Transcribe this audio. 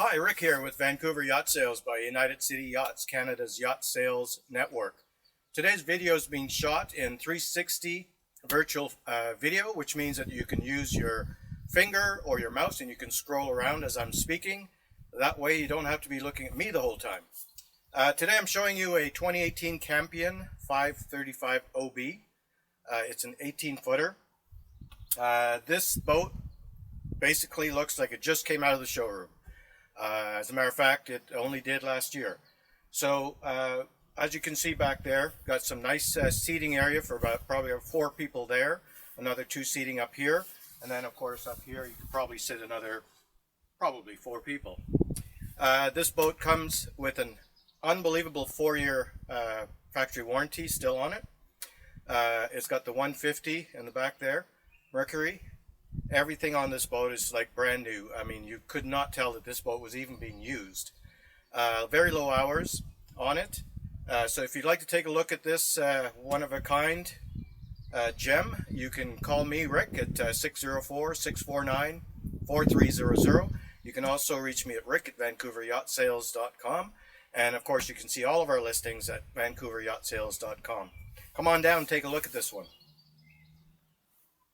Hi, Rick here with Vancouver Yacht Sales by United City Yachts, Canada's yacht sales network. Today's video is being shot in 360 virtual video, which means that you can use your finger or your mouse and you can scroll around as I'm speaking. That way you don't have to be looking at me the whole time. Today I'm showing you a 2018 Campion 535 OB. It's an 18-footer. This boat basically looks like it just came out of the showroom. As a matter of fact, it only did last year. So as you can see back there, got some nice seating area for probably 4 people there, another 2 seating up here, and then of course up here you could probably sit another probably 4 people. This boat comes with an unbelievable 4-year factory warranty still on it. It's got the 150 in the back there, Mercury. Everything on this boat is like brand new. I mean, you could not tell that this boat was even being used. Very low hours on it. So if you'd like to take a look at this one-of-a-kind gem, you can call me, Rick, at 604-649-4300. You can also reach me at rick@vancouveryachtsales.com. And of course, you can see all of our listings at vancouveryachtsales.com. Come on down and take a look at this one.